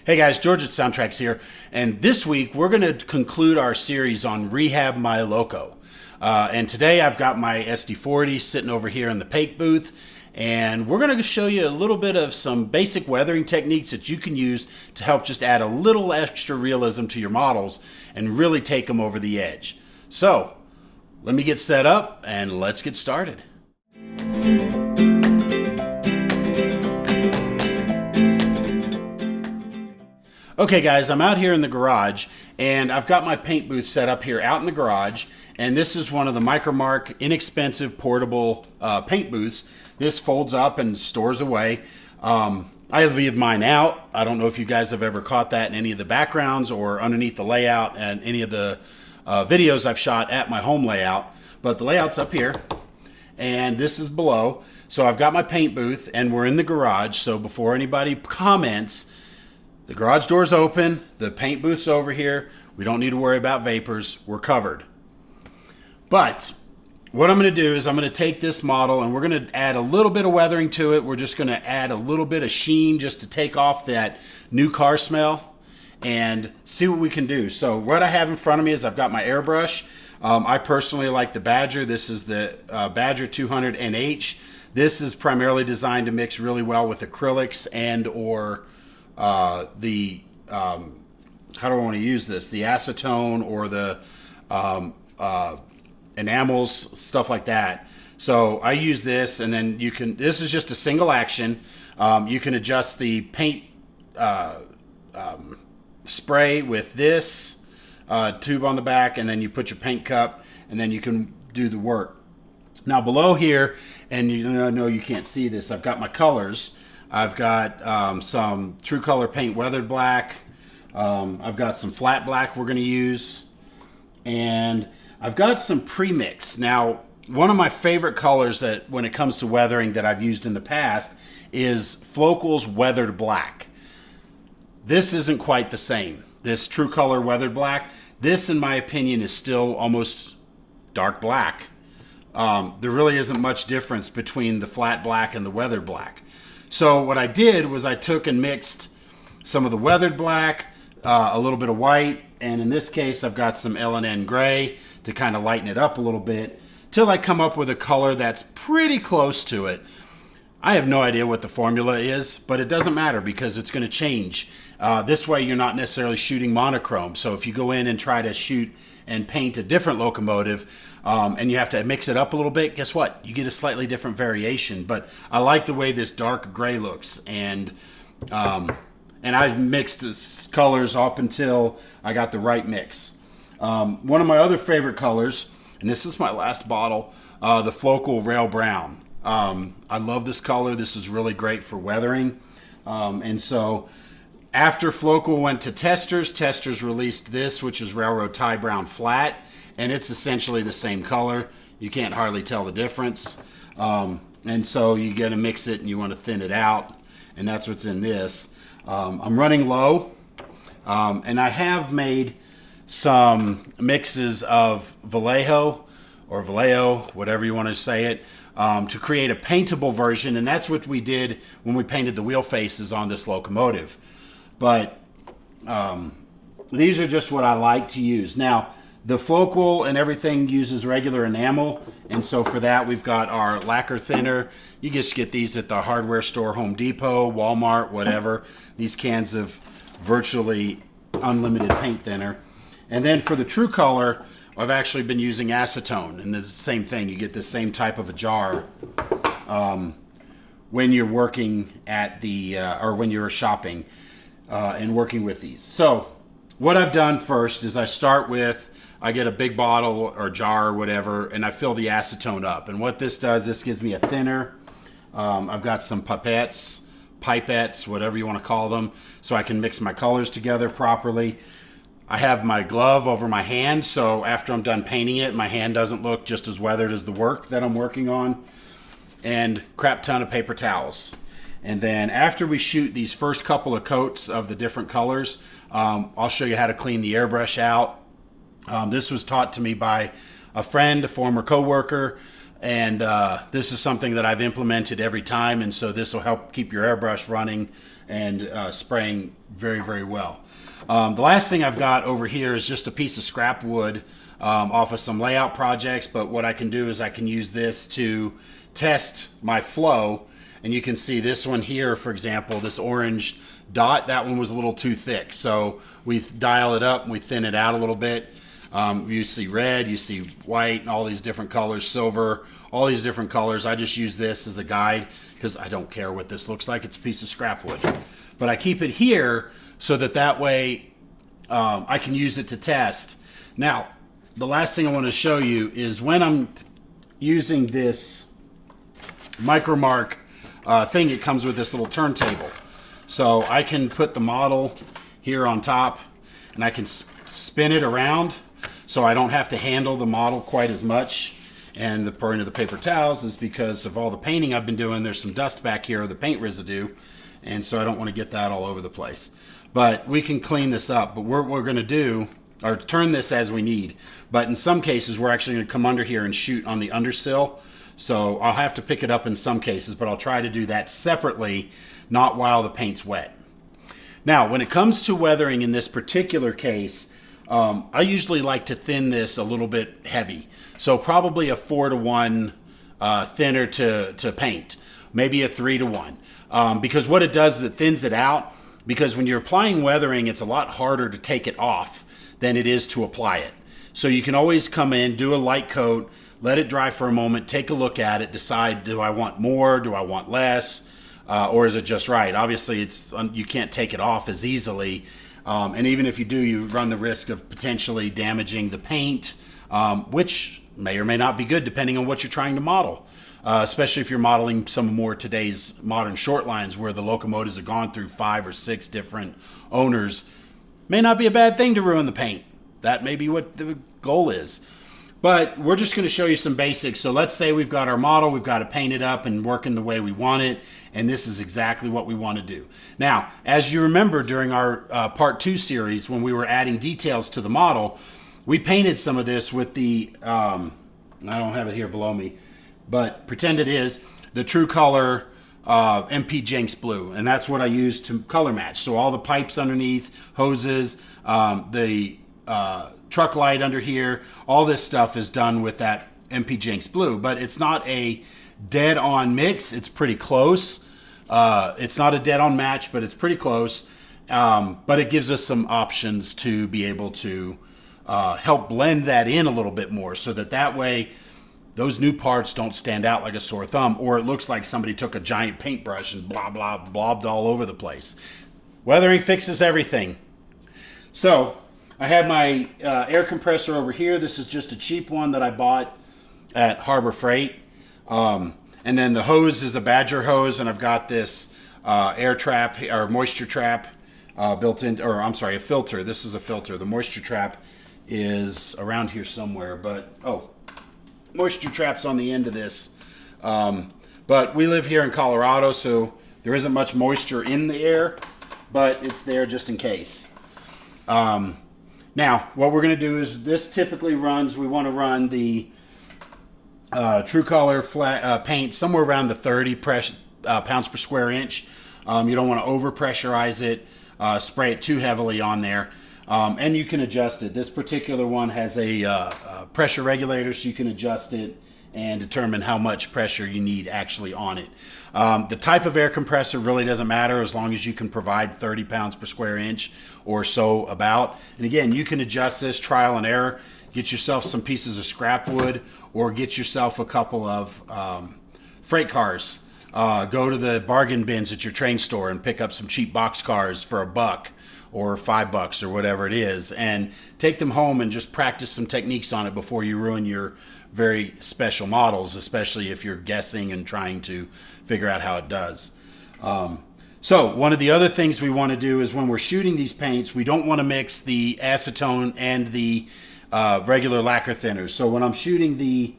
Hey guys, George at SoundTraxx here, and this week we're going to conclude our series on Rehab my Loco. And today I've got my SD40 sitting over here in the paint booth, and we're going to show you a little bit of some basic weathering techniques that you can use to help just add a little extra realism to your models and really take them over the edge. So, let me get set up and let's get started. Okay guys, I'm out here in the garage and I've got my paint booth set up here out in the garage, and this is one of the Micromak inexpensive portable paint booths. This folds up and stores away. I leave mine out. I don't know if you guys have ever caught that in any of the backgrounds or underneath the layout and any of the videos I've shot at my home layout, but the layout's up here and this is below. So I've got my paint booth and we're in the garage, so before anybody comments, the garage door's open, the paint booth's over here. We don't need to worry about vapors. We're covered. But what I'm going to do is I'm going to take this model and we're going to add a little bit of weathering to it. We're just going to add a little bit of sheen just to take off that new car smell and see what we can do. So what I have in front of me is I've got my airbrush. I personally like the Badger. This is the Badger 200 NH. This is primarily designed to mix really well with acrylics and or how do I want to use this? The acetone or the enamels, stuff like that. So I use this, and then you can, this is just a single action. You can adjust the paint spray with this tube on the back, and then you put your paint cup, and then you can do the work. Now below here, and you know you can't see this, I've got my colors. I've got some True Color Paint Weathered Black. I've got some flat black we're going to use. And I've got some premix. Now, one of my favorite colors that when it comes to weathering that I've used in the past is Flocal's Weathered Black. This isn't quite the same. This True Color Weathered Black, this in my opinion is still almost dark black. There really isn't much difference between the flat black and the weathered black. So what I did was I took and mixed some of the weathered black, a little bit of white, and in this case I've got some L&N gray to kind of lighten it up a little bit till I come up with a color that's pretty close to it. I have no idea what the formula is, but it doesn't matter because it's going to change. This way you're not necessarily shooting monochrome. So if you go in and try to shoot and paint a different locomotive and you have to mix it up a little bit, guess what? You get a slightly different variation. But I like the way this dark gray looks, and I mixed colors up until I got the right mix. One of my other favorite colors, and this is my last bottle, the Flocal Rail Brown. I love this color. This is really great for weathering. And so after Flocal went to Testors released this, which is Railroad Tie Brown Flat, and it's essentially the same color. You can't hardly tell the difference. And so you got to mix it and you want to thin it out, and that's what's in this. I'm running low, and I have made some mixes of Vallejo, or Vallejo, whatever you want to say it, to create a paintable version, and that's what we did when we painted the wheel faces on this locomotive. But these are just what I like to use. Now, the Flocal and everything uses regular enamel, and so for that we've got our lacquer thinner. You just get these at the hardware store, Home Depot, Walmart, whatever. These cans of virtually unlimited paint thinner. And then for the True Color, I've actually been using acetone, and it's the same thing. You get the same type of a jar when you're working at the, or when you're shopping and working with these. So what I've done first is I start with, I get a big bottle or jar or whatever, and I fill the acetone up. And what this does, this gives me a thinner. I've got some pipettes, whatever you want to call them, so I can mix my colors together properly. I have my glove over my hand, so after I'm done painting it, my hand doesn't look just as weathered as the work that I'm working on. And crap ton of paper towels. And then after we shoot these first couple of coats of the different colors, I'll show you how to clean the airbrush out. This was taught to me by a friend, a former coworker, And this is something that I've implemented every time, and so this will help keep your airbrush running and spraying very, very well. The last thing I've got over here is just a piece of scrap wood off of some layout projects, but what I can do is I can use this to test my flow. And you can see this one here, for example, this orange dot, that one was a little too thick. So we dial it up and we thin it out a little bit. You see red, you see white, and all these different colors, silver, all these different colors. I just use this as a guide because I don't care what this looks like. It's a piece of scrap wood. But I keep it here so that way I can use it to test. Now, the last thing I want to show you is when I'm using this Micromak thing, it comes with this little turntable. So I can put the model here on top and I can spin it around so I don't have to handle the model quite as much. And the point of the paper towels is because of all the painting I've been doing, there's some dust back here, the paint residue, and so I don't want to get that all over the place. But we can clean this up, but what we're going to do, or turn this as we need. But in some cases, we're actually going to come under here and shoot on the undersill. So I'll have to pick it up in some cases, but I'll try to do that separately, not while the paint's wet. Now, when it comes to weathering in this particular case, I usually like to thin this a little bit heavy. So probably a 4-to-1 thinner to paint, maybe a 3-to-1. Because what it does is it thins it out, because when you're applying weathering, it's a lot harder to take it off than it is to apply it. So you can always come in, do a light coat, let it dry for a moment, take a look at it, decide, do I want more, do I want less, or is it just right? Obviously, you can't take it off as easily, and even if you do, you run the risk of potentially damaging the paint, which may or may not be good depending on what you're trying to model, especially if you're modeling some more today's modern short lines where the locomotives have gone through 5 or 6 different owners. May not be a bad thing to ruin the paint. That may be what the goal is. But we're just going to show you some basics. So let's say we've got our model, we've got to paint it up and working the way we want it, and this is exactly what we want to do. Now, as you remember during our part 2 series, when we were adding details to the model, we painted some of this with the, I don't have it here below me, but pretend it is, the True Color MP Jenks Blue, and that's what I use to color match. So all the pipes underneath, hoses, the truck light under here, all this stuff is done with that MP Jenks Blue, but it's not a dead-on mix. It's pretty close. It's not a dead-on match, but it's pretty close. But it gives us some options to be able to help blend that in a little bit more, so that way those new parts don't stand out like a sore thumb, or it looks like somebody took a giant paintbrush and blobbed all over the place. Weathering fixes everything. So I have my air compressor over here. This is just a cheap one that I bought at Harbor Freight. And then the hose is a Badger hose, and I've got this air trap or moisture trap built in, or I'm sorry, a filter. This is a filter. The moisture trap is around here somewhere, but moisture trap's on the end of this. But we live here in Colorado, so there isn't much moisture in the air, but it's there just in case. Now, what we're going to do is this typically runs, we want to run the True Color flat, paint somewhere around the 30 pounds per square inch. You don't want to over pressurize it, spray it too heavily on there. And you can adjust it. This particular one has a pressure regulator, so you can adjust it and determine how much pressure you need actually on it. The type of air compressor really doesn't matter as long as you can provide 30 pounds per square inch or so about. And again, you can adjust this trial and error. Get yourself some pieces of scrap wood or get yourself a couple of freight cars. Go to the bargain bins at your train store and pick up some cheap box cars for $1 or $5 or whatever it is, and take them home and just practice some techniques on it before you ruin your very special models, especially if you're guessing and trying to figure out how it does. So one of the other things we want to do is when we're shooting these paints, we don't want to mix the acetone and the regular lacquer thinners. So when I'm shooting the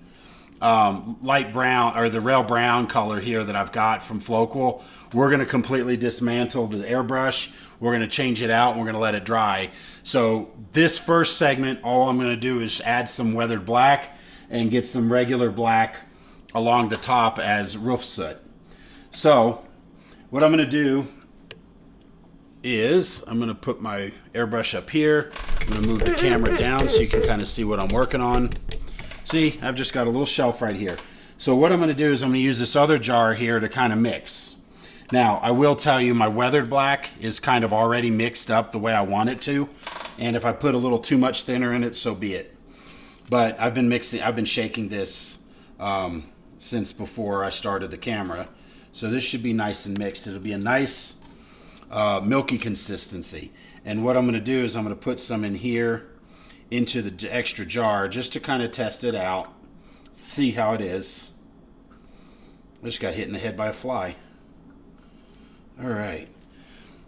light brown or the rail brown color here that I've got from Floqual, we're going to completely dismantle the airbrush. We're going to change it out and we're going to let it dry. So this first segment, all I'm going to do is add some weathered black and get some regular black along the top as roof soot. So what I'm going to do is I'm going to put my airbrush up here. I'm going to move the camera down so you can kind of see what I'm working on. See, I've just got a little shelf right here. So what I'm going to do is I'm going to use this other jar here to kind of mix. Now, I will tell you my weathered black is kind of already mixed up the way I want it to. And if I put a little too much thinner in it, so be it. But I've been shaking this since before I started the camera. So this should be nice and mixed. It'll be a nice milky consistency. And what I'm going to do is I'm going to put some in here into the extra jar just to kind of test it out, see how it is. I just got hit in the head by a fly. All right.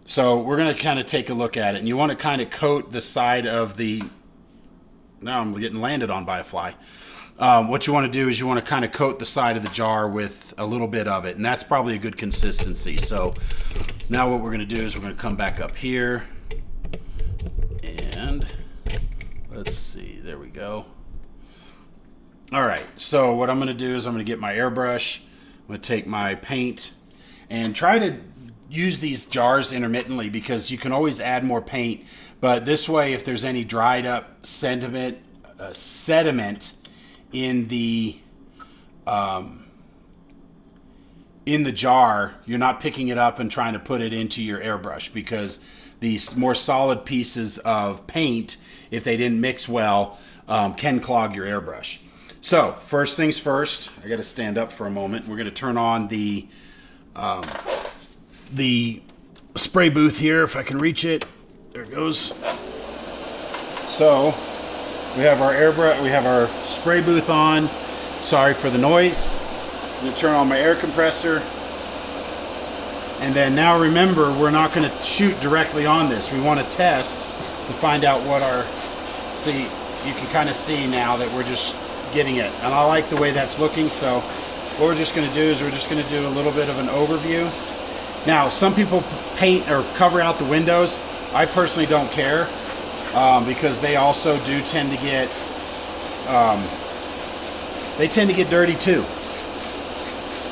So we're going to kind of take a look at it. And you want to kind of coat the side of the... Now I'm getting landed on by a fly. What you want to do is you want to kind of coat the side of the jar with a little bit of it. And that's probably a good consistency. So now what we're going to do is we're going to come back up here. And let's see. There we go. All right. So what I'm going to do is I'm going to get my airbrush. I'm going to take my paint and try to use these jars intermittently because you can always add more paint. But this way, if there's any dried up sediment in the jar, you're not picking it up and trying to put it into your airbrush, because these more solid pieces of paint, if they didn't mix well, can clog your airbrush. So first things first, I got to stand up for a moment. We're going to turn on the spray booth here, if I can reach it. There it goes. So we have our airbrush, we have our spray booth on. Sorry for the noise. I'm going to turn on my air compressor. And then now remember, we're not going to shoot directly on this. We want to test to find out what our... See, you can kind of see now that we're just getting it. And I like the way that's looking, so what we're just going to do is we're just going to do a little bit of an overview. Now, some people paint or cover out the windows. I personally don't care because they also do tend to get dirty too.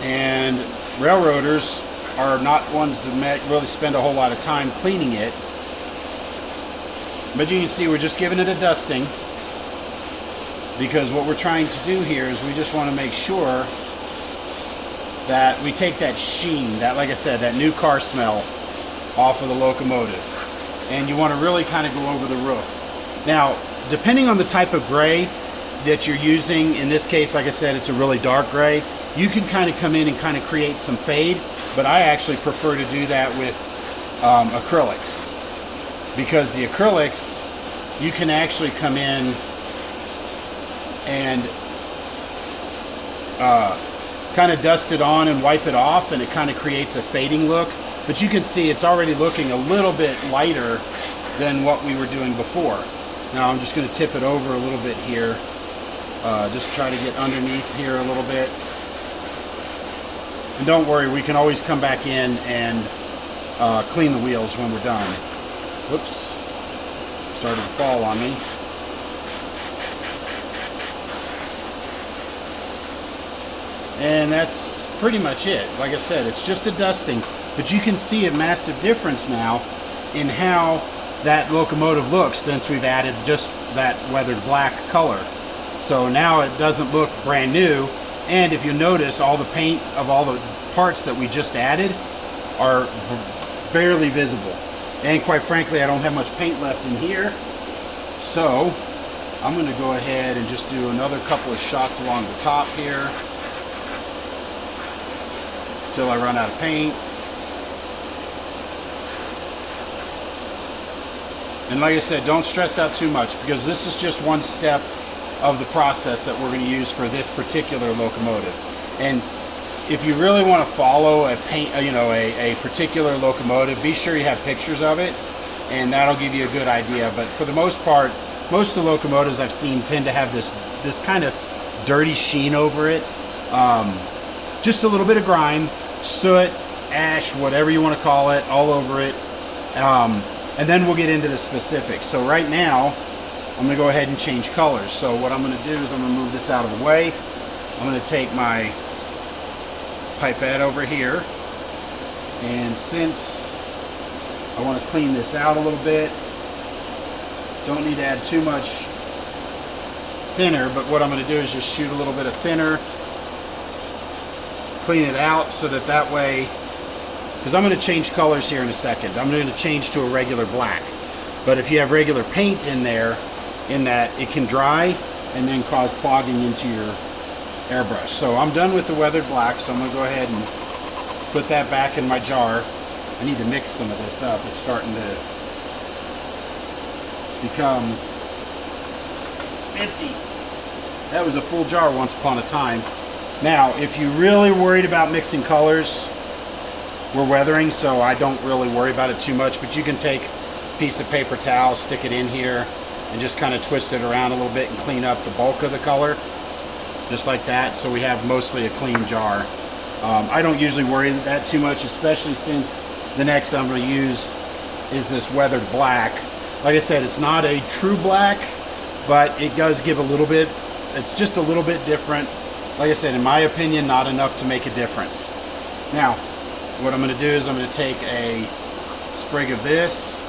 And railroaders are not ones to really spend a whole lot of time cleaning it. But you can see we're just giving it a dusting, because what we're trying to do here is we just want to make sure that we take that sheen, that, like I said, that new car smell off of the locomotive. And you want to really kind of go over the roof. Now, depending on the type of gray that you're using, in this case, like I said, it's a really dark gray, you can kind of come in and kind of create some fade, but I actually prefer to do that with acrylics. Because the acrylics, you can actually come in and kind of dust it on and wipe it off, and it kind of creates a fading look. But you can see it's already looking a little bit lighter than what we were doing before. Now I'm just going to tip it over a little bit here. Just try to get underneath here a little bit. And don't worry, we can always come back in and clean the wheels when we're done. Whoops. Started to fall on me. And that's pretty much it. Like I said, it's just a dusting. But you can see a massive difference now in how that locomotive looks since we've added just that weathered black color. So now it doesn't look brand new. And if you notice, all the paint of all the parts that we just added are barely visible. And quite frankly, I don't have much paint left in here. So I'm going to go ahead and just do another couple of shots along the top here until I run out of paint. And like I said, don't stress out too much, because this is just one step of the process that we're going to use for this particular locomotive. And if you really want to follow a particular locomotive, be sure you have pictures of it, and that'll give you a good idea. But for the most part, most of the locomotives I've seen tend to have this kind of dirty sheen over it. Just a little bit of grime, soot, ash, whatever you want to call it, all over it. And then we'll get into the specifics. So right now, I'm going to go ahead and change colors. So what I'm going to do is I'm going to move this out of the way. I'm going to take my pipette over here, and since I want to clean this out a little bit, don't need to add too much thinner, but what I'm going to do is just shoot a little bit of thinner, clean it out so that way, because I'm going to change colors here in a second. I'm going to change to a regular black, but if you have regular paint in there, in that it can dry and then cause clogging into your airbrush. So I'm done with the weathered black, so I'm going to go ahead and put that back in my jar. I need to mix some of this up. It's starting to become empty. That was a full jar once upon a time. Now, if you're really worried about mixing colors, we're weathering, so I don't really worry about it too much, but you can take a piece of paper towel, stick it in here, and just kind of twist it around a little bit and clean up the bulk of the color, just like that, so we have mostly a clean jar. I don't usually worry that too much, especially since the next I'm going to use is this weathered black. Like I said, it's not a true black, but it does give a little bit, it's just a little bit different. Like I said, in my opinion, not enough to make a difference. Now, what I'm going to do is I'm going to take a sprig of this,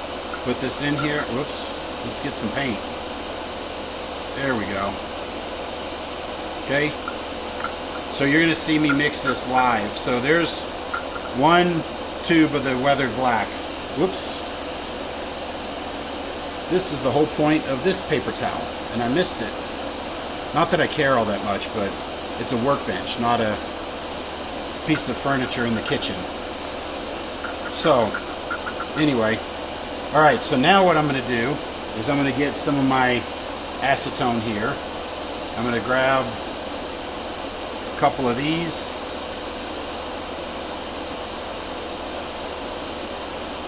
put this in here. Whoops. Let's get some paint. There we go. Okay. So you're going to see me mix this live. So there's one tube of the weathered black. Whoops. This is the whole point of this paper towel, and I missed it. Not that I care all that much, but it's a workbench, not a piece of furniture in the kitchen. So, anyway. Alright, so now what I'm going to do is I'm going to get some of my acetone here. I'm going to grab a couple of these.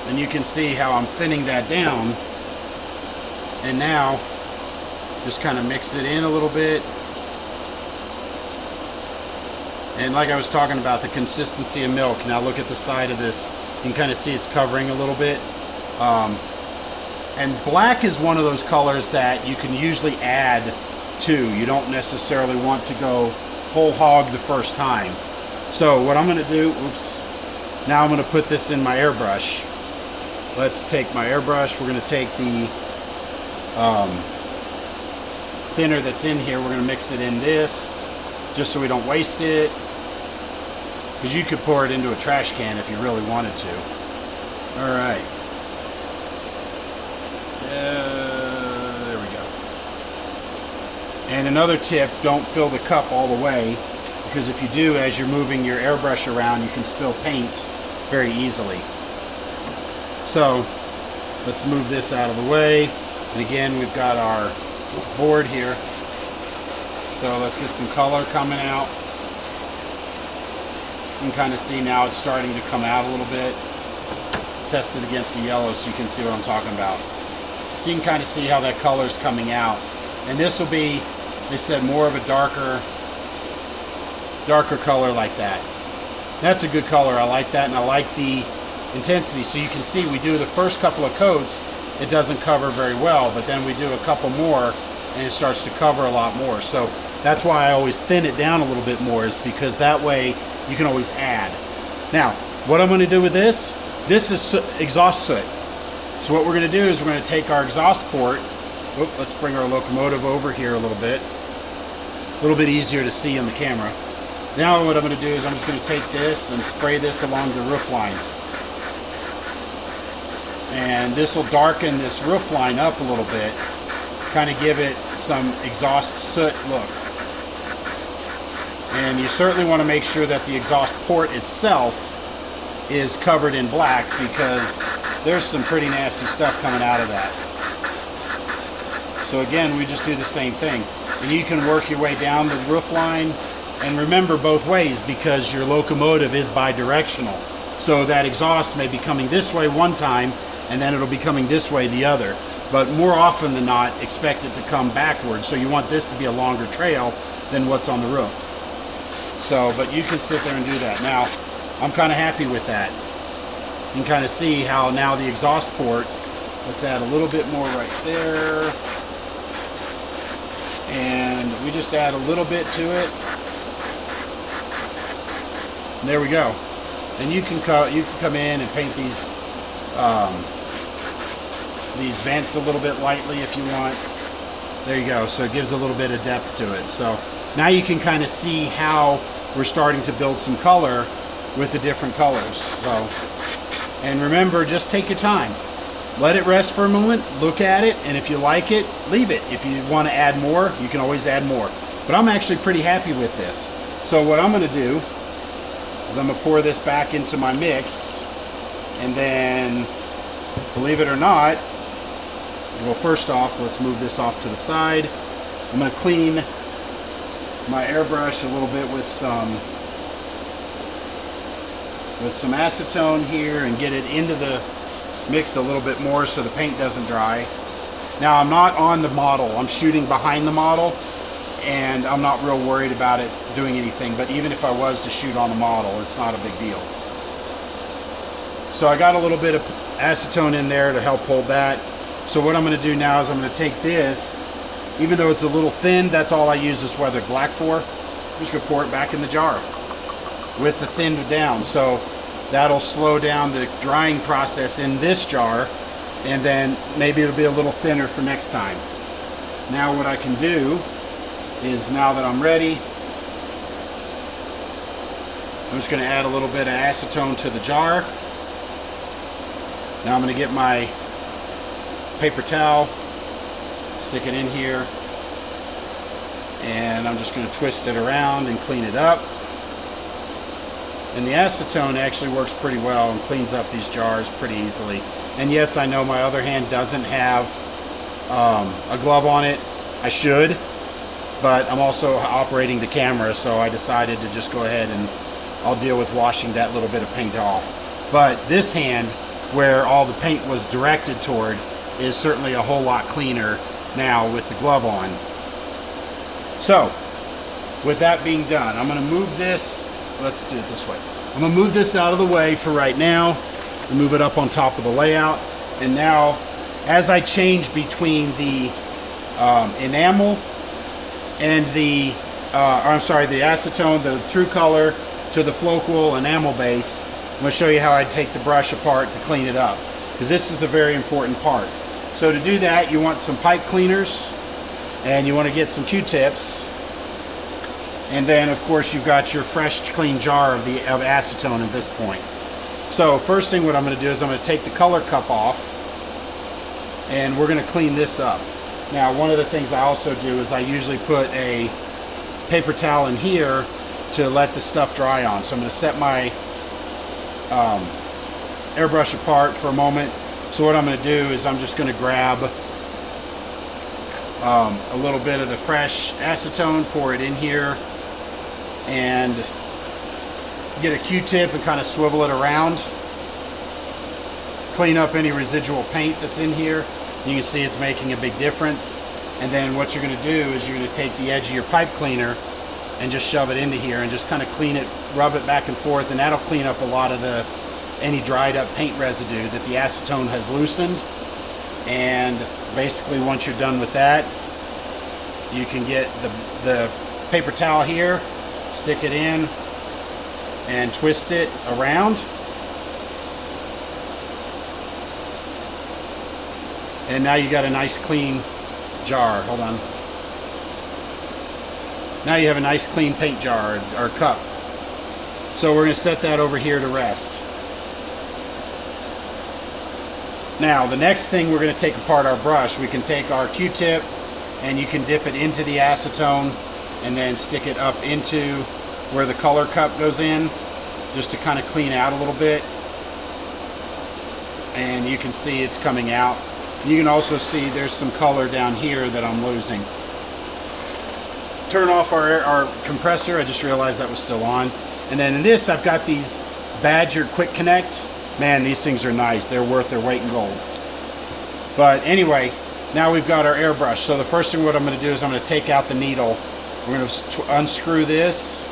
And you can see how I'm thinning that down. And now, just kind of mix it in a little bit. And like I was talking about, the consistency of milk. Now look at the side of this. You can kind of see it's covering a little bit. And black is one of those colors that you can usually add to. You don't necessarily want to go whole hog the first time. So what I'm going to do, oops, now I'm going to put this in my airbrush. Let's take my airbrush. We're going to take the thinner that's in here. We're going to mix it in this just so we don't waste it. Because you could pour it into a trash can if you really wanted to. Alright. There we go. And another tip, don't fill the cup all the way, because if you do, as you're moving your airbrush around, you can spill paint very easily. So let's move this out of the way. And again, we've got our board here. So let's get some color coming out. You can kind of see now it's starting to come out a little bit. Test it against the yellow so you can see what I'm talking about. So you can kind of see how that color is coming out. And this will be, they said, more of a darker color like that. That's a good color. I like that, and I like the intensity. So you can see we do the first couple of coats, it doesn't cover very well, but then we do a couple more and it starts to cover a lot more. So that's why I always thin it down a little bit more, is because that way you can always add. Now, what I'm going to do with this is exhaust soot. So what we're going to do is we're going to take our exhaust port. Let's bring our locomotive over here a little bit easier to see on the camera. Now what I'm going to do is I'm just going to take this and spray this along the roof line. And this will darken this roof line up a little bit, kind of give it some exhaust soot look. And you certainly want to make sure that the exhaust port itself is covered in black, because there's some pretty nasty stuff coming out of that. So again, we just do the same thing. And you can work your way down the roof line, and remember both ways, because your locomotive is bi-directional. So that exhaust may be coming this way one time, and then it'll be coming this way the other. But more often than not, expect it to come backwards. So you want this to be a longer trail than what's on the roof. So, but you can sit there and do that. Now, I'm kind of happy with that. You can kind of see how now the exhaust port, let's add a little bit more right there. And we just add a little bit to it. And there we go. And you can come in and paint these vents a little bit lightly if you want. There you go. So it gives a little bit of depth to it. So now you can kind of see how we're starting to build some color with the different colors. So, and remember, just take your time. Let it rest for a moment, look at it, and if you like it, leave it. If you want to add more, you can always add more. But I'm actually pretty happy with this. So what I'm going to do is I'm going to pour this back into my mix, and then, believe it or not, well, first off, let's move this off to the side. I'm going to clean my airbrush a little bit with some acetone here and get it into the mix a little bit more so the paint doesn't dry. Now, I'm not on the model. I'm shooting behind the model, and I'm not real worried about it doing anything, but even if I was to shoot on the model, it's not a big deal. So I got a little bit of acetone in there to help hold that. So what I'm going to do now is I'm going to take this, even though it's a little thin, that's all I use this weathered black for. I'm just going to pour it back in the jar with the thinned down. So that'll slow down the drying process in this jar, and then maybe it'll be a little thinner for next time. Now what I can do is, now that I'm ready, I'm just going to add a little bit of acetone to the jar. Now I'm going to get my paper towel, stick it in here, and I'm just going to twist it around and clean it up. And the acetone actually works pretty well and cleans up these jars pretty easily. And yes, I know my other hand doesn't have a glove on it. I should, but I'm also operating the camera, so I decided to just go ahead and I'll deal with washing that little bit of paint off. But this hand, where all the paint was directed toward, is certainly a whole lot cleaner now with the glove on. So, with that being done, I'm going to move this. Let's do it this way. I'm going to move this out of the way for right now and move it up on top of the layout. And now, as I change between the enamel and the acetone, the true color, to the flocal enamel base, I'm going to show you how I take the brush apart to clean it up, because this is a very important part. So to do that, you want some pipe cleaners, and you want to get some Q-tips, and then of course you've got your fresh clean jar of acetone at this point. So first thing what I'm going to do is I'm going to take the color cup off, and we're going to clean this up. Now, one of the things I also do is I usually put a paper towel in here to let the stuff dry on. So I'm going to set my airbrush apart for a moment. So what I'm going to do is I'm just going to grab a little bit of the fresh acetone, pour it in here, and get a Q-tip and kind of swivel it around. Clean up any residual paint that's in here. You can see it's making a big difference. And then what you're going to do is you're going to take the edge of your pipe cleaner and just shove it into here and just kind of clean it, rub it back and forth, and that'll clean up a lot of any dried up paint residue that the acetone has loosened. And basically once you're done with that, you can get the paper towel here, stick it in, and twist it around. And now you got a nice clean jar. Hold on. Now you have a nice clean paint jar or cup. So we're going to set that over here to rest. Now the next thing, we're going to take apart our brush. We can take our Q-tip and you can dip it into the acetone and then stick it up into where the color cup goes in, just to kind of clean out a little bit. And you can see it's coming out. You can also see there's some color down here that I'm losing. Turn off our compressor. I just realized that was still on. And then in this, I've got these Badger Quick Connect. Man, these things are nice. They're worth their weight in gold. But anyway, now we've got our airbrush. So the first thing what I'm going to do is I'm going to take out the needle. We're going to unscrew this,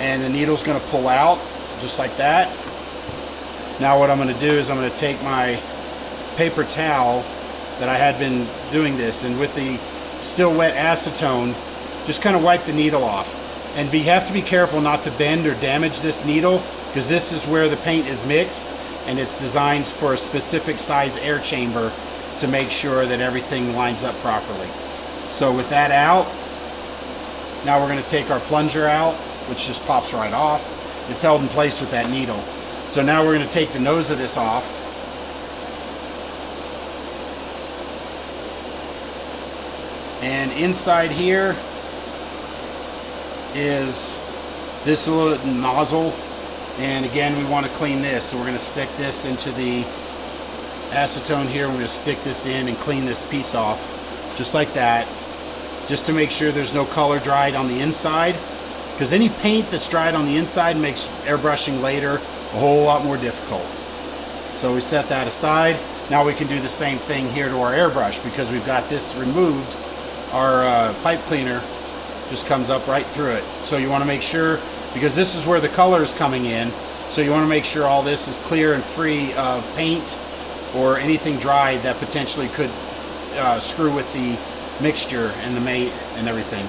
and the needle's going to pull out just like that. Now what I'm going to do is I'm going to take my paper towel that I had been doing this, and with the still wet acetone, just kind of wipe the needle off. And you have to be careful not to bend or damage this needle, because this is where the paint is mixed, and it's designed for a specific size air chamber to make sure that everything lines up properly. So with that out, now we're going to take our plunger out, which just pops right off. It's held in place with that needle. So now we're going to take the nose of this off. And inside here is this little nozzle. And again, we want to clean this. So we're going to stick this into the acetone here. We're going to stick this in and clean this piece off, just like that, just to make sure there's no color dried on the inside, because any paint that's dried on the inside makes airbrushing later a whole lot more difficult. So we set that aside. Now we can do the same thing here to our airbrush, because we've got this removed. Our pipe cleaner just comes up right through it. So you want to make sure, because this is where the color is coming in, so you want to make sure all this is clear and free of paint or anything dried that potentially could screw with the mixture and the mate and everything.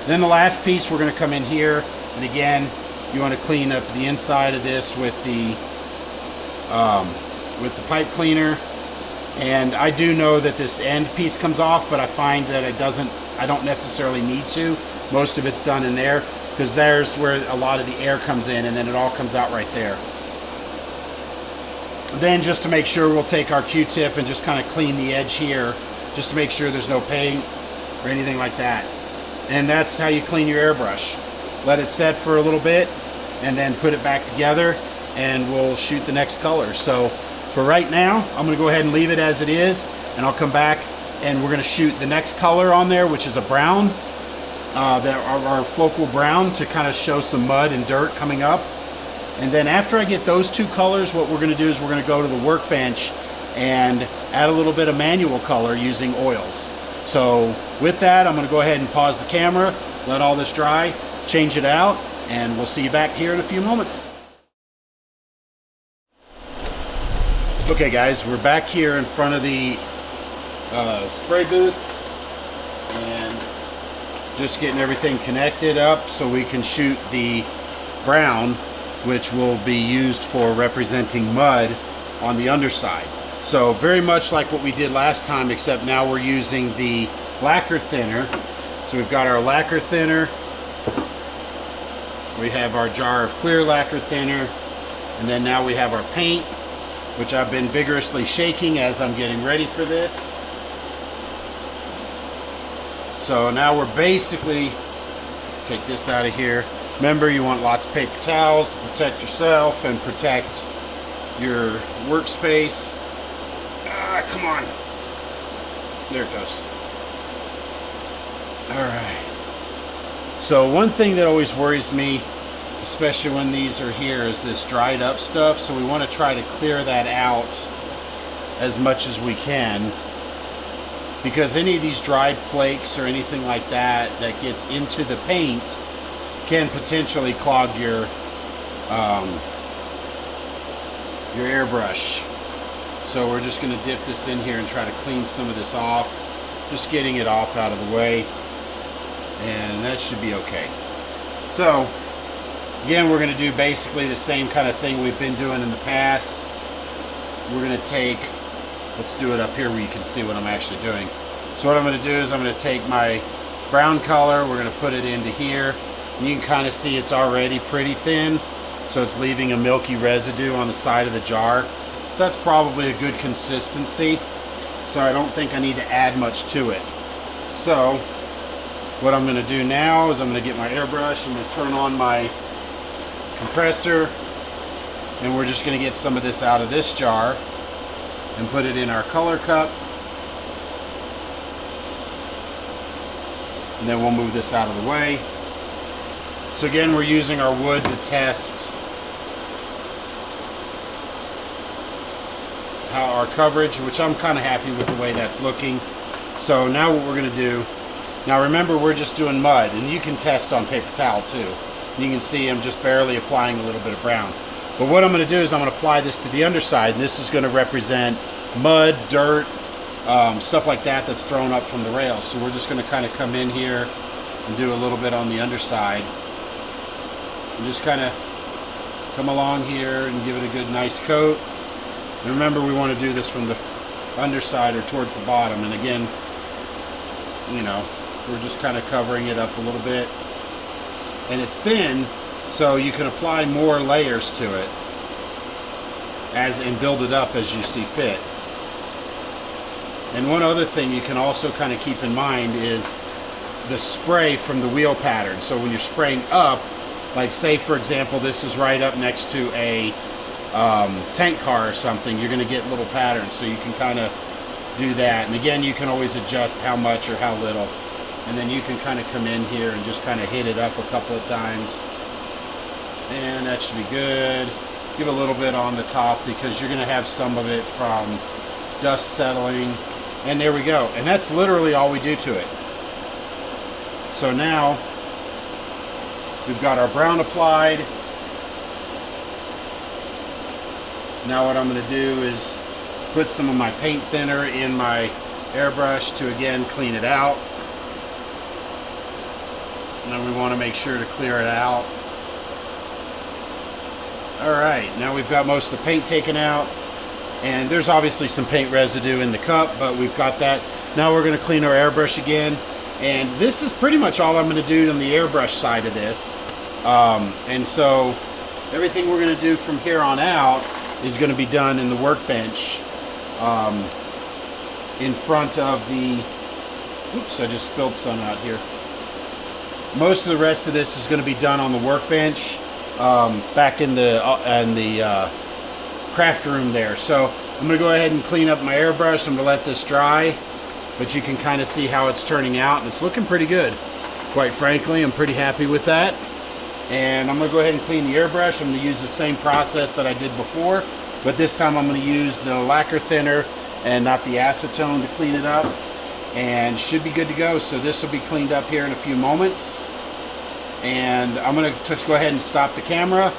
Then the last piece, we're going to come in here, and again, you want to clean up the inside of this with the pipe cleaner. And I do know that this end piece comes off, but I find that I don't necessarily need to. Most of it's done in there, because there's where a lot of the air comes in, and then it all comes out right there. Then just to make sure, we'll take our Q-tip and just kind of clean the edge here, just to make sure there's no paint or anything like that. And that's how you clean your airbrush. Let it set for a little bit, and then put it back together, and we'll shoot the next color. So for right now, I'm going to go ahead and leave it as it is, and I'll come back and we're going to shoot the next color on there, which is a brown, our focal brown, to kind of show some mud and dirt coming up. And then after I get those two colors, what we're going to do is we're going to go to the workbench and add a little bit of manual color using oils. So with that, I'm going to go ahead and pause the camera, let all this dry, change it out, and we'll see you back here in a few moments. Okay guys, we're back here in front of the spray booth, and just getting everything connected up so we can shoot the brown, which will be used for representing mud on the underside. So very much like what we did last time, except now we're using the lacquer thinner. So we've got our lacquer thinner, we have our jar of clear lacquer thinner, and then now we have our paint, which I've been vigorously shaking as I'm getting ready for this. So now we're basically, take this out of here. Remember, you want lots of paper towels to protect yourself and protect your workspace. Come on. There it goes. Alright. So one thing that always worries me, especially when these are here, is this dried up stuff. So we want to try to clear that out as much as we can, because any of these dried flakes or anything like that that gets into the paint can potentially clog your airbrush. So we're just going to dip this in here and try to clean some of this off, just getting it off out of the way, and that should be okay. So again, we're going to do basically the same kind of thing we've been doing in the past. We're going to take, let's do it up here where you can see what I'm actually doing. So what I'm going to do is I'm going to take my brown color, we're going to put it into here, and you can kind of see it's already pretty thin, so it's leaving a milky residue on the side of the jar. So that's probably a good consistency, so I don't think I need to add much to it. So what I'm going to do now is I'm going to get my airbrush, I'm going to turn on my compressor, and we're just going to get some of this out of this jar and put it in our color cup, and then we'll move this out of the way. So again, we're using our wood to test how our coverage, which I'm kind of happy with the way that's looking. So now what we're going to do, now remember, we're just doing mud, and you can test on paper towel too. You can see I'm just barely applying a little bit of brown. But what I'm going to do is I'm going to apply this to the underside, and this is going to represent mud, dirt, stuff like that that's thrown up from the rails. So we're just going to kind of come in here and do a little bit on the underside. And just kind of come along here and give it a good nice coat. And remember, we want to do this from the underside or towards the bottom. And again, you know, we're just kind of covering it up a little bit. And it's thin, so you can apply more layers to it and build it up as you see fit. And one other thing you can also kind of keep in mind is the spray from the wheel pattern. So when you're spraying up, like say for example this is right up next to a tank car or something, you're going to get little patterns, so you can kind of do that. And again, you can always adjust how much or how little, and then you can kind of come in here and just kind of hit it up a couple of times, and that should be good. Give a little bit on the top because you're going to have some of it from dust settling. And there we go. And that's literally all we do to it. So now we've got our brown applied. Now what I'm going to do is put some of my paint thinner in my airbrush to again clean it out. And then we want to make sure to clear it out. Alright, now we've got most of the paint taken out. And there's obviously some paint residue in the cup, but we've got that. Now we're going to clean our airbrush again. And this is pretty much all I'm going to do on the airbrush side of this. And so everything we're going to do from here on out is going to be done in the workbench in front of the... Oops, I just spilled some out here. Most of the rest of this is going to be done on the workbench back in the craft room there. So I'm going to go ahead and clean up my airbrush. I'm going to let this dry, but you can kind of see how it's turning out, and it's looking pretty good. Quite frankly, I'm pretty happy with that. And I'm going to go ahead and clean the airbrush. I'm going to use the same process that I did before, but this time I'm going to use the lacquer thinner and not the acetone to clean it up, and should be good to go. So this will be cleaned up here in a few moments, and I'm going to just go ahead and stop the camera.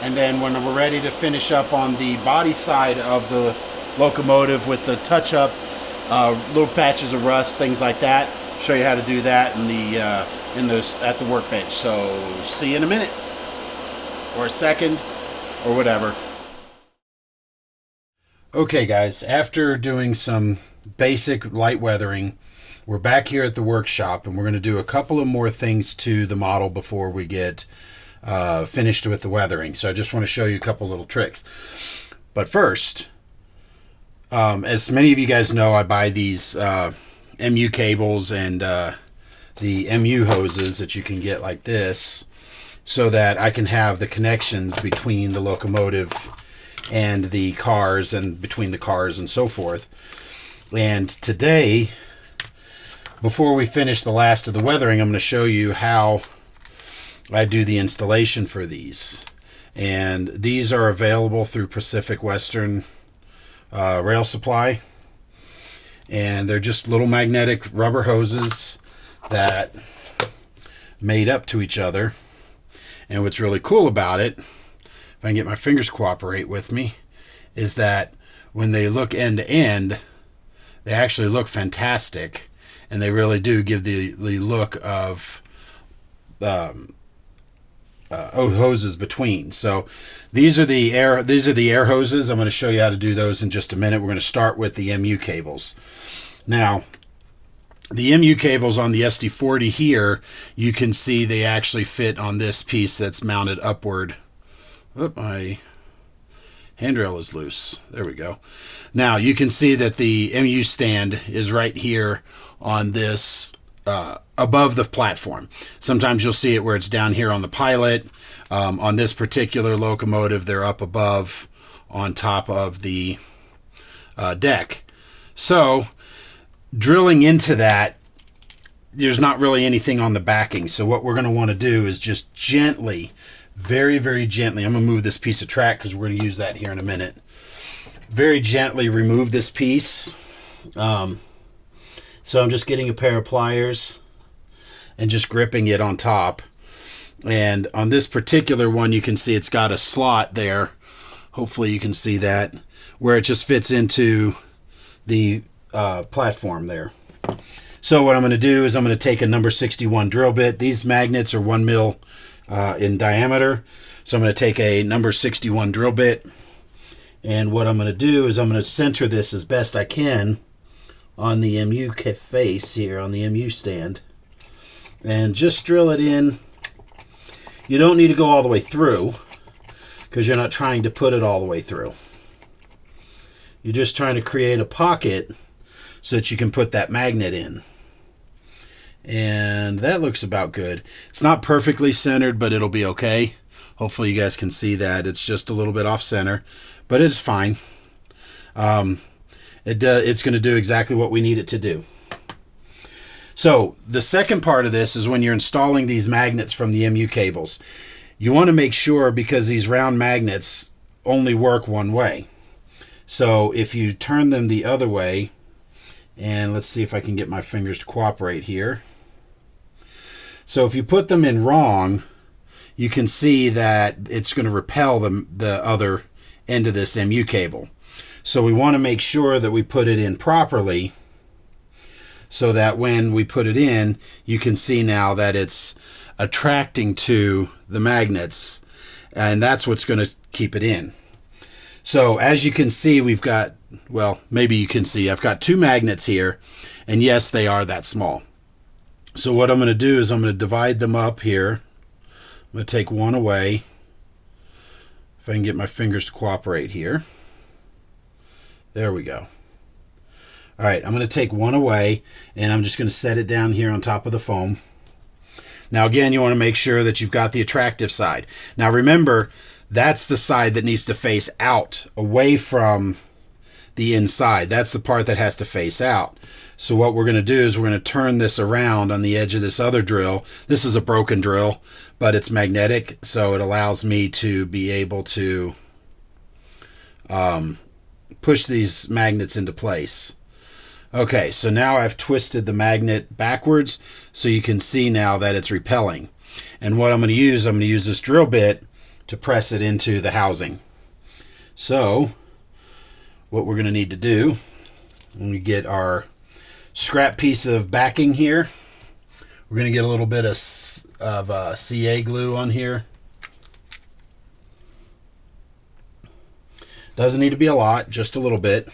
And then when we're ready to finish up on the body side of the locomotive with the touch-up, little patches of rust, things like that, show you how to do that at the workbench. So see you in a minute, or a second, or whatever. Okay guys, after doing some basic light weathering, we're back here at the workshop, and we're going to do a couple of more things to the model before we get finished with the weathering. So I just want to show you a couple little tricks. But first, as many of you guys know, I buy these MU cables and the MU hoses that you can get like this, so that I can have the connections between the locomotive and the cars, and between the cars and so forth. And today, before we finish the last of the weathering, I'm going to show you how I do the installation for these. And these are available through Pacific Western Rail Supply, and they're just little magnetic rubber hoses that made up to each other. And what's really cool about it, if I can get my fingers cooperate with me, is that when they look end to end, they actually look fantastic, and they really do give the look of hoses between. So these are the air hoses. I'm going to show you how to do those in just a minute. We're going to start with the MU cables. Now, the MU cables on the SD40 here, you can see they actually fit on this piece that's mounted upward. Oop, my handrail is loose. There we go. Now you can see that the MU stand is right here on this above the platform. Sometimes you'll see it where it's down here on the pilot. On this particular locomotive, they're up above on top of the deck. So drilling into that, there's not really anything on the backing. So what we're going to want to do is just gently, very, very gently, I'm going to move this piece of track because we're going to use that here in a minute. Very gently remove this piece. So I'm just getting a pair of pliers and just gripping it on top. And on this particular one, you can see it's got a slot there. Hopefully you can see that, where it just fits into the platform there. So what I'm going to do is I'm going to take a number 61 drill bit. These magnets are 1 mil in diameter. So I'm going to take a number 61 drill bit, and what I'm going to do is I'm going to center this as best I can on the MU face here, on the MU stand, and just drill it in. You don't need to go all the way through because you're not trying to put it all the way through. You're just trying to create a pocket so that you can put that magnet in. And that looks about good. It's not perfectly centered, but it'll be okay. Hopefully you guys can see that. It's just a little bit off center, but it's fine. It's going to do exactly what we need it to do. So the second part of this is when you're installing these magnets from the MU cables. You want to make sure, because these round magnets only work one way. So if you turn them the other way, and let's see if I can get my fingers to cooperate here. So if you put them in wrong, you can see that it's going to repel the other end of this MU cable. So we want to make sure that we put it in properly, so that when we put it in, you can see now that it's attracting to the magnets, and that's what's going to keep it in. So as you can see, we've got, well, maybe you can see, I've got two magnets here, and yes, they are that small. So what I'm going to do is I'm going to divide them up here. I'm going to take one away. If I can get my fingers to cooperate here. There we go. All right, I'm going to take one away, and I'm just going to set it down here on top of the foam. Now again, you want to make sure that you've got the attractive side. Now remember, that's the side that needs to face out, away from the inside. That's the part that has to face out. So what we're going to do is we're going to turn this around on the edge of this other drill. This is a broken drill, but it's magnetic, so it allows me to be able to push these magnets into place. Okay, so now I've twisted the magnet backwards so you can see now that it's repelling. And what I'm going to use this drill bit to press it into the housing. So what we're going to need to do, when we get our scrap piece of backing here, we're going to get a little bit of CA glue on here. Doesn't need to be a lot, just a little bit.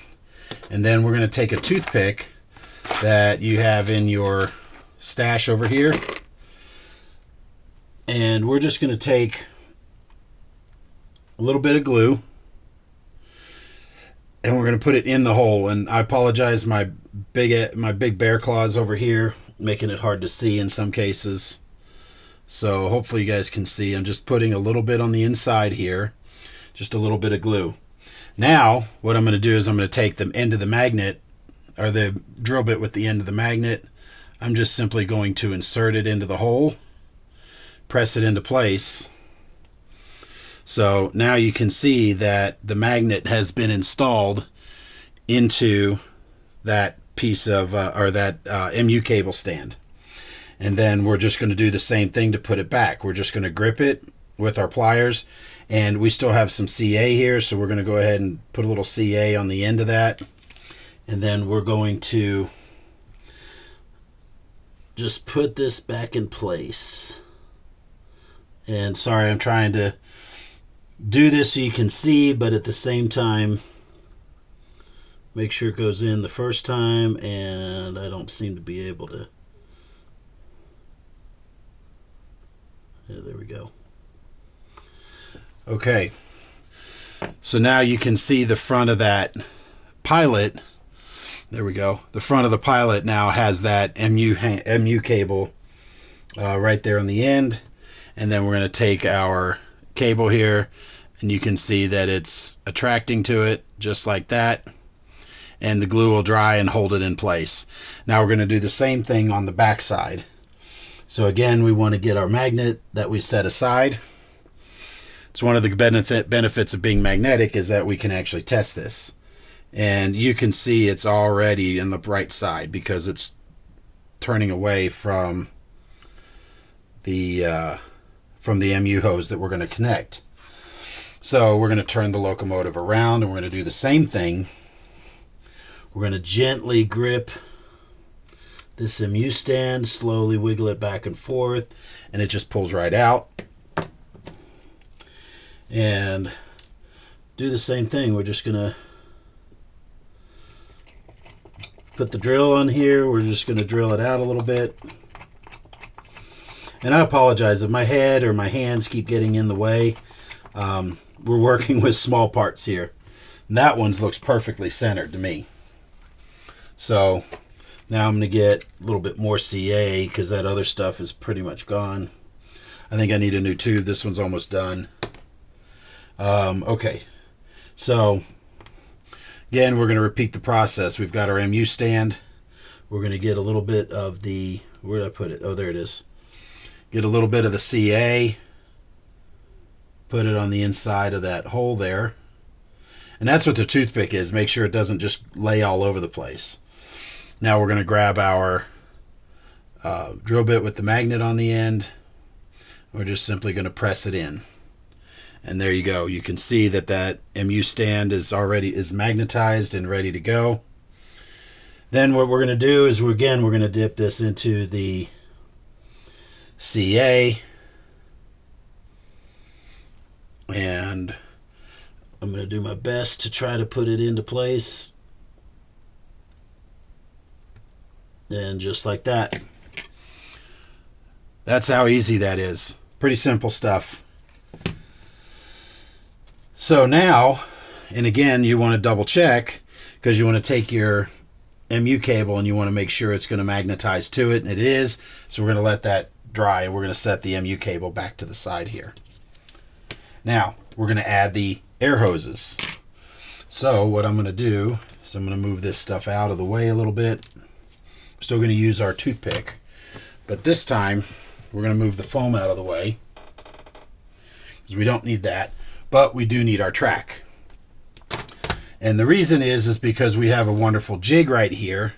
And then we're going to take a toothpick that you have in your stash over here, and we're just going to take a little bit of glue, and we're going to put it in the hole. And I apologize, my big bear claws over here, making it hard to see in some cases. So hopefully you guys can see. I'm just putting a little bit on the inside here, just a little bit of glue. Now, what I'm going to do is I'm going to take the end of the magnet, or the drill bit with the end of the magnet. I'm just simply going to insert it into the hole, press it into place. So now you can see that the magnet has been installed into that piece of, or that MU cable stand. And then we're just going to do the same thing to put it back. We're just going to grip it with our pliers. And we still have some CA here, so we're going to go ahead and put a little CA on the end of that. And then we're going to just put this back in place. And sorry, I'm trying to do this so you can see, but at the same time, make sure it goes in the first time, and I don't seem to be able to. Yeah, there we go. Okay, so now you can see the front of that pilot. There we go. The front of the pilot now has that MU cable right there on the end. And then we're going to take our cable here, and you can see that it's attracting to it just like that. And the glue will dry and hold it in place. Now we're going to do the same thing on the back side. So again, we want to get our magnet that we set aside. It's one of the benefits of being magnetic is that we can actually test this. And you can see it's already in the right side because it's turning away from the MU hose that we're going to connect. So we're going to turn the locomotive around, and we're going to do the same thing. We're going to gently grip this MU stand, slowly wiggle it back and forth, and it just pulls right out. and do the same thing. We're just going to put the drill on here. We're just going to drill it out a little bit. And I apologize if my head or my hands keep getting in the way. We're working with small parts here. And that one looks perfectly centered to me. So now I'm going to get a little bit more CA because that other stuff is pretty much gone. I think I need a new tube. This one's almost done. Okay. So again, we're going to repeat the process. We've got our MU stand. We're going to get a little bit of the, where did I put it? Oh, there it is. Get a little bit of the CA. Put it on the inside of that hole there. And that's what the toothpick is. Make sure it doesn't just lay all over the place. Now we're going to grab our drill bit with the magnet on the end. We're just simply going to press it in. And there you go. You can see that that MU stand is magnetized and ready to go. Then what we're going to do is, we're going to dip this into the CA. And I'm going to do my best to try to put it into place. And just like that. That's how easy that is. Pretty simple stuff. So now, and again, you want to double check because you want to take your MU cable and you want to make sure it's going to magnetize to it, and it is. So we're going to let that dry, and we're going to set the MU cable back to the side here. Now, we're going to add the air hoses. So what I'm going to do is I'm going to move this stuff out of the way a little bit. We're still going to use our toothpick, but this time we're going to move the foam out of the way because we don't need that, but we do need our track. And the reason is because we have a wonderful jig right here,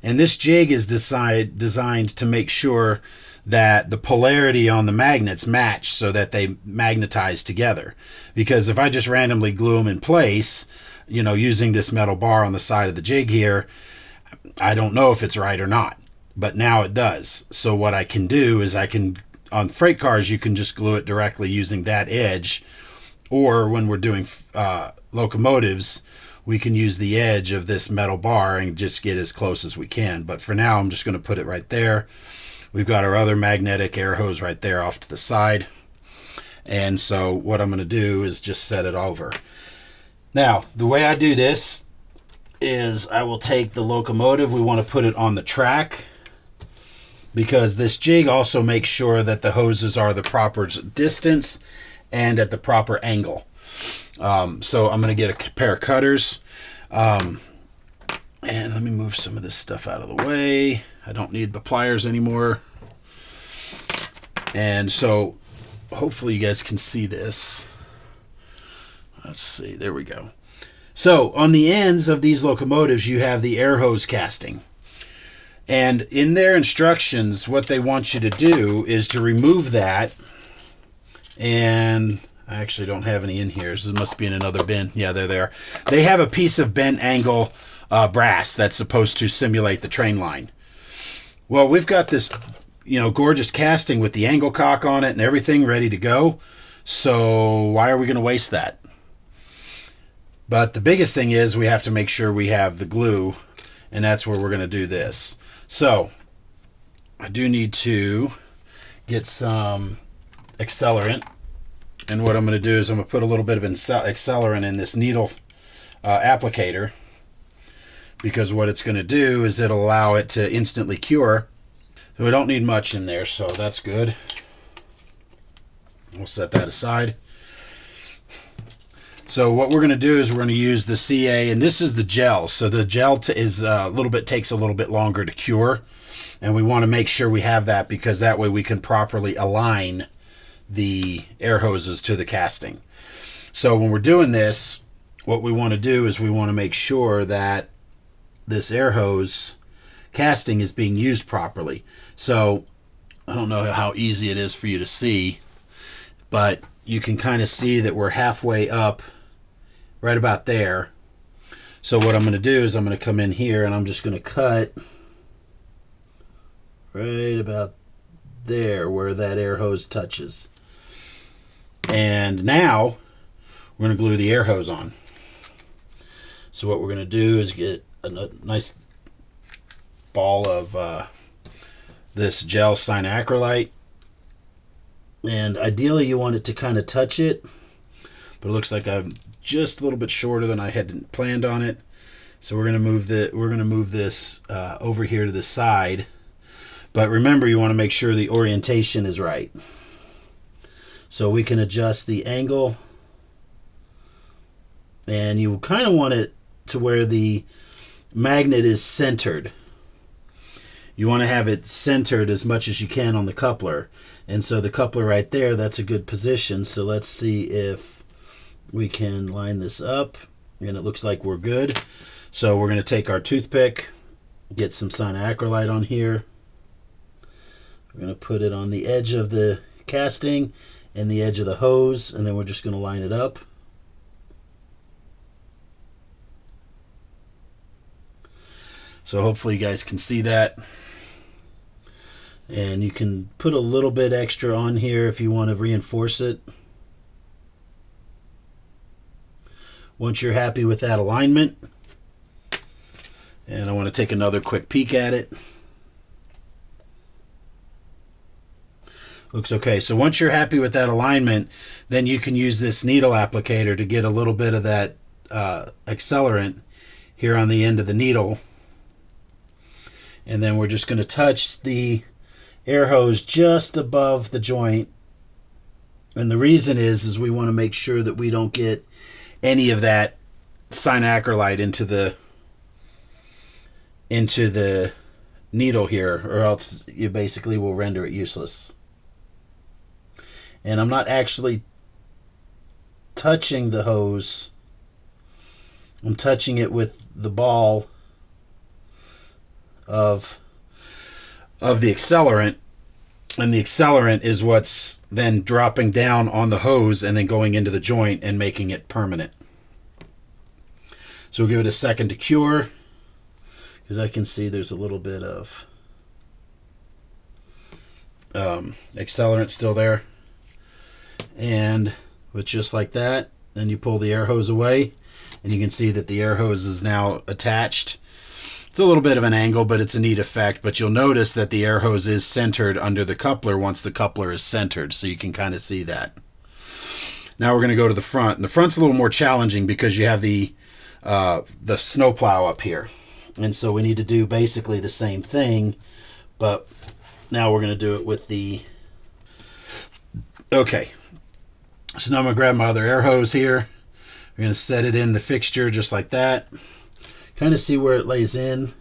and this jig is designed to make sure that the polarity on the magnets match so that they magnetize together. Because if I just randomly glue them in place, you know, using this metal bar on the side of the jig here, I don't know if it's right or not, but now it does. So what I can do is on freight cars, you can just glue it directly using that edge, or when we're doing locomotives, we can use the edge of this metal bar and just get as close as we can. But for now, I'm just going to put it right there. We've got our other magnetic air hose right there off to the side. And so what I'm going to do is just set it over. Now, the way I do this is I will take the locomotive. We want to put it on the track because this jig also makes sure that the hoses are the proper distance and at the proper angle. So I'm going to get a pair of cutters. And let me move some of this stuff out of the way. I don't need the pliers anymore. And so hopefully you guys can see this. Let's see, there we go. So on the ends of these locomotives, you have the air hose casting. And in their instructions, what they want you to do is to remove that. And I actually don't have any in here. This must be in another bin. Yeah, there they are. They have a piece of bent angle brass that's supposed to simulate the train line. Well, we've got this, gorgeous casting with the angle cock on it and everything ready to go. So why are we going to waste that? But the biggest thing is we have to make sure we have the glue, and that's where we're going to do this. So I do need to get some accelerant. And what I'm going to do is I'm going to put a little bit of accelerant in this needle applicator, because what it's going to do is it'll allow it to instantly cure. So we don't need much in there, so that's good. We'll set that aside. So what we're going to do is we're going to use the CA, and this is the gel. So the gel takes a little bit longer to cure, and we want to make sure we have that because that way we can properly align the air hoses to the casting. So when we're doing this, what we want to do is we want to make sure that this air hose casting is being used properly. So I don't know how easy it is for you to see, but you can kind of see that we're halfway up right about there. So what I'm going to do is I'm going to come in here and I'm just going to cut right about there where that air hose touches. And now we're going to glue the air hose on. So what we're going to do is get a nice ball of this gel cyanacrylate, and ideally you want it to kind of touch it, but it looks like I'm just a little bit shorter than I had planned on it. So we're going to move this over here to the side. But remember, you want to make sure the orientation is right. So we can adjust the angle, and you kind of want it to where the magnet is centered. You want to have it centered as much as you can on the coupler. And so the coupler right there, that's a good position. So let's see if we can line this up, and it looks like we're good. So we're going to take our toothpick, get some cyanacrylate on here. We're going to put it on the edge of the casting and the edge of the hose, and then we're just going to line it up. So hopefully you guys can see that. And you can put a little bit extra on here if you want to reinforce it. Once you're happy with that alignment, and I want to take another quick peek at it. Looks okay. So once you're happy with that alignment, then you can use this needle applicator to get a little bit of that accelerant here on the end of the needle. And then we're just going to touch the air hose just above the joint. And the reason is we want to make sure that we don't get any of that cyanacrylate into the needle here, or else you basically will render it useless. And I'm not actually touching the hose. I'm touching it with the ball of the accelerant, and the accelerant is what's then dropping down on the hose and then going into the joint and making it permanent. So we'll give it a second to cure, because I can see there's a little bit of accelerant still there. And with just like that, then you pull the air hose away, and you can see that the air hose is now attached. It's a little bit of an angle, but it's a neat effect. But you'll notice that the air hose is centered under the coupler once the coupler is centered, so you can kind of see that. Now we're going to go to the front. And the front's a little more challenging because you have the snowplow up here. And so we need to do basically the same thing, but now we're going to do it with the... Okay. So now I'm going to grab my other air hose here. We're going to set it in the fixture just like that. Kind of see where it lays in.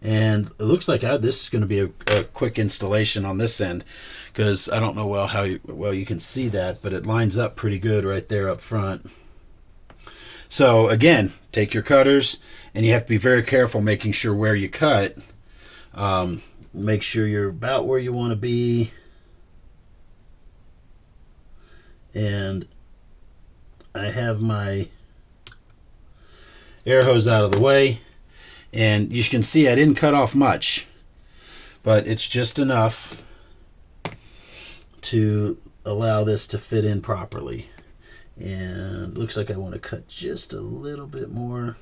And it looks like this is going to be a quick installation on this end, because I don't know how well you can see that, but it lines up pretty good right there up front. So again, take your cutters, and you have to be very careful making sure where you cut. Make sure you're about where you want to be. And I have my air hose out of the way, and you can see I didn't cut off much, but it's just enough to allow this to fit in properly. And it looks like I want to cut just a little bit more.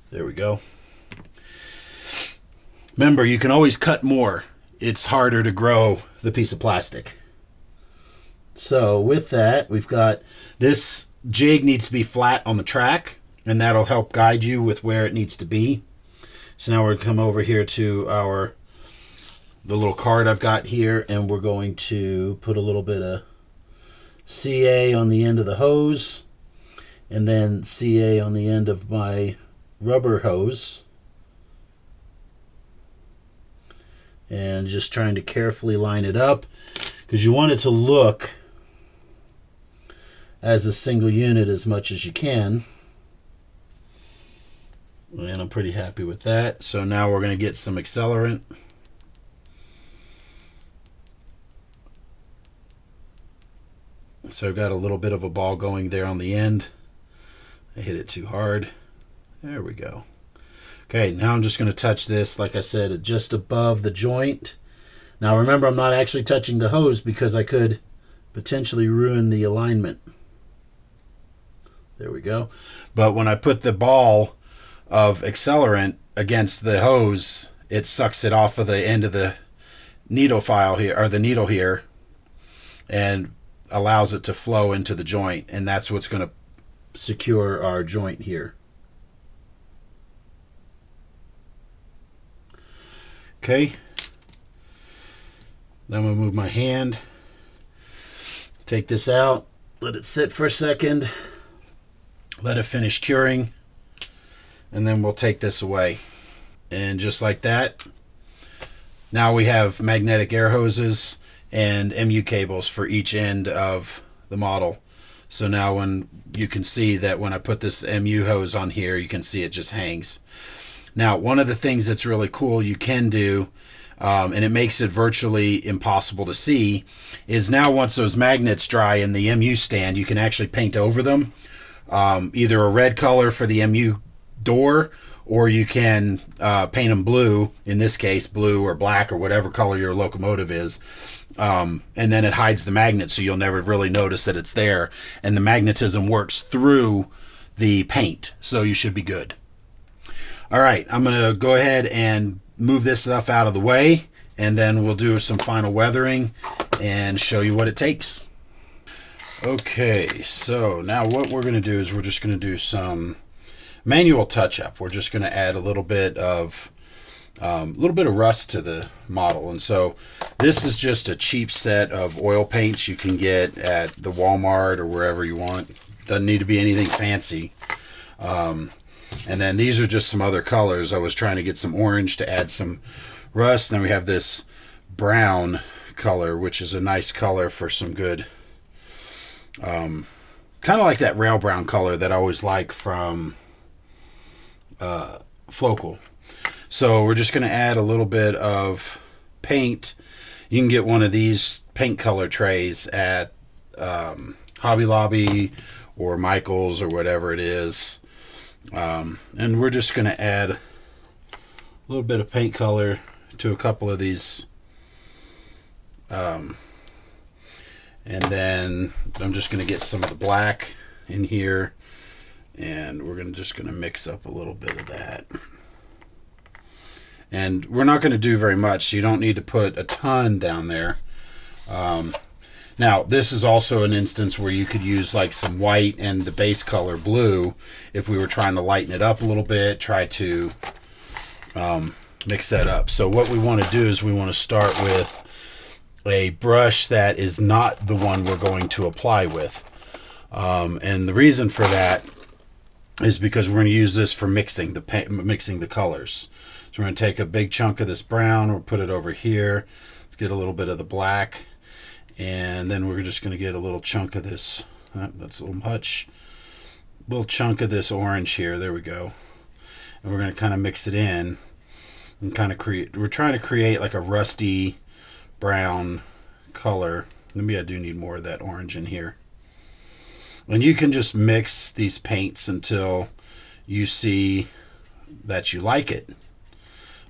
There we go. Remember, you can always cut more. It's harder to grow the piece of plastic. So with that, we've got this jig needs to be flat on the track, and that'll help guide you with where it needs to be. So now we're going to come over here to the little card I've got here, and we're going to put a little bit of CA on the end of the hose, and then CA on the end of my rubber hose. And just trying to carefully line it up, because you want it to look as a single unit as much as you can. And I'm pretty happy with that. So now we're going to get some accelerant. So I've got a little bit of a ball going there on the end. I hit it too hard. There we go. Okay, now I'm just going to touch this, like I said, just above the joint. Now remember, I'm not actually touching the hose because I could potentially ruin the alignment. There we go. But when I put the ball of accelerant against the hose, it sucks it off of the end of the needle file here, or the needle here, and allows it to flow into the joint, and that's what's going to secure our joint here. Okay. Then I'm going to move my hand, take this out, let it sit for a second, let it finish curing, and then we'll take this away. And just like that, now we have magnetic air hoses and MU cables for each end of the model. So now when you can see that when I put this MU hose on here, you can see it just hangs. Now, one of the things that's really cool you can do, and it makes it virtually impossible to see, is now once those magnets dry in the MU stand, you can actually paint over them. Either a red color for the MU door, or you can paint them blue, in this case blue or black or whatever color your locomotive is, and then it hides the magnet so you'll never really notice that it's there, and the magnetism works through the paint, so you should be good. Alright, I'm going to go ahead and move this stuff out of the way, and then we'll do some final weathering and show you what it takes. Okay, so now what we're going to do is we're just going to do some manual touch-up. We're just going to add a little bit of rust to the model, and so this is just a cheap set of oil paints you can get at the Walmart or wherever you want. Doesn't need to be anything fancy. And then these are just some other colors. I was trying to get some orange to add some rust. Then we have this brown color, which is a nice color for some good, kind of like that rail brown color that I always like from Loco. So we're just going to add a little bit of paint. You can get one of these paint color trays at Hobby Lobby or Michael's or whatever it is. And we're just going to add a little bit of paint color to a couple of these. And then I'm just going to get some of the black in here, and we're just going to mix up a little bit of that. And we're not going to do very much, so you don't need to put a ton down there. Now, this is also an instance where you could use like some white and the base color blue if we were trying to lighten it up a little bit, try to mix that up. So what we want to do is we want to start with a brush that is not the one we're going to apply with. And the reason for that is because we're going to use this for mixing the colors. So we're going to take a big chunk of this brown, we'll put it over here. Let's get a little bit of the black. And then we're just going to get a little chunk of this. That's a little much. Little chunk of this orange here. There we go. And we're going to kind of mix it in and kind of create. We're trying to create like a rusty brown color. Maybe I do need more of that orange in here. And you can just mix these paints until you see that you like it.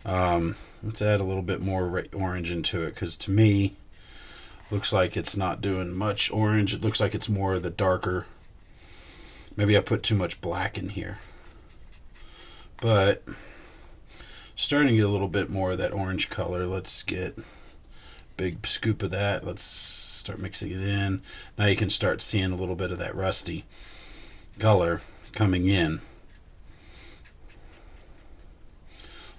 Let's add a little bit more orange into it, because to me, looks like it's not doing much orange. It looks like it's more of the darker. Maybe I put too much black in here. But starting to get a little bit more of that orange color. Let's get a big scoop of that. Let's start mixing it in. Now you can start seeing a little bit of that rusty color coming in.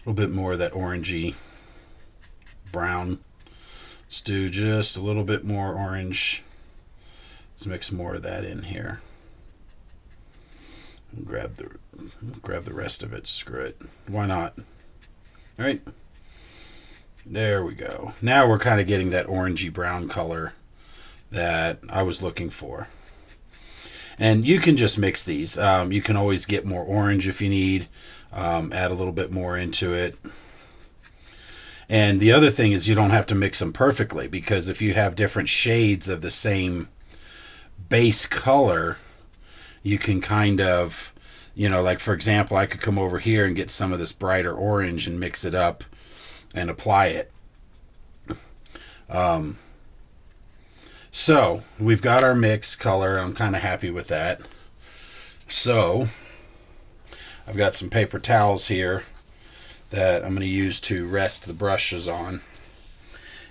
A little bit more of that orangey brown. Let's do just a little bit more orange. Let's mix more of that in here. Grab the rest of it. Screw it. Why not? All right. There we go. Now we're kind of getting that orangey brown color that I was looking for. And you can just mix these. You can always get more orange if you need. Add a little bit more into it. And the other thing is you don't have to mix them perfectly, because if you have different shades of the same base color, you can kind of, like for example, I could come over here and get some of this brighter orange and mix it up and apply it. So we've got our mix color. I'm kind of happy with that. So I've got some paper towels here that I'm going to use to rest the brushes on.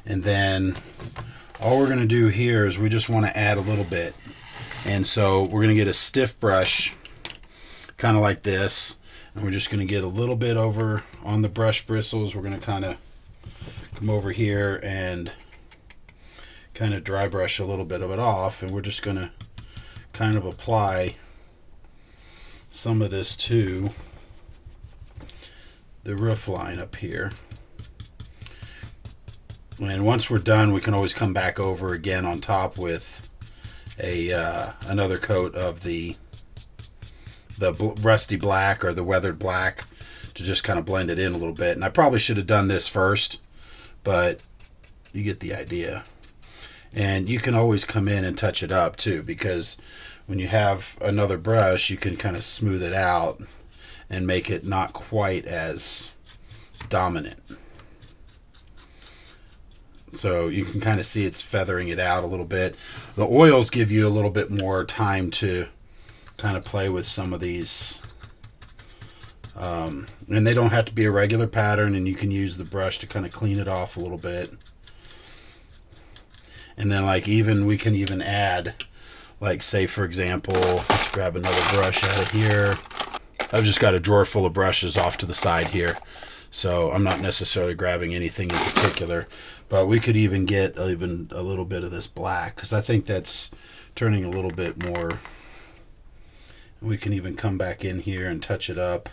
And then all we're going to do here is we just want to add a little bit. And so we're going to get a stiff brush, kind of like this. And we're just going to get a little bit over on the brush bristles. We're going to kind of come over here and kind of dry brush a little bit of it off. And we're just going to kind of apply some of this to the roof line up here. And once we're done, we can always come back over again on top with another coat of the rusty black or the weathered black to just kind of blend it in a little bit. And I probably should have done this first, but you get the idea. And you can always come in and touch it up too, because when you have another brush, you can kind of smooth it out and make it not quite as dominant. So you can kind of see it's feathering it out a little bit. The oils give you a little bit more time to kind of play with some of these. And they don't have to be a regular pattern, and you can use the brush to kind of clean it off a little bit. And then we can even add, like say for example, let's grab another brush out of here. I've just got a drawer full of brushes off to the side here, so I'm not necessarily grabbing anything in particular. But we could even get even a little bit of this black, because I think that's turning a little bit more. We can even come back in here and touch it up.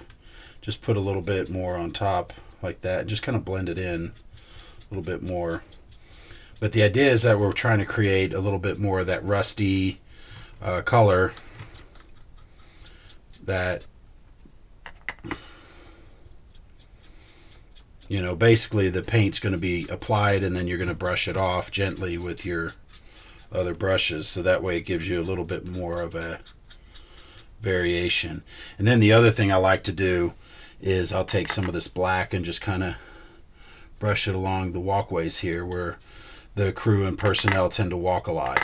Just put a little bit more on top like that, and just kind of blend it in a little bit more. But the idea is that we're trying to create a little bit more of that rusty color that, you know, basically the paint's going to be applied and then you're going to brush it off gently with your other brushes, so that way it gives you a little bit more of a variation. And then the other thing I like to do is I'll take some of this black and just kind of brush it along the walkways here where the crew and personnel tend to walk a lot,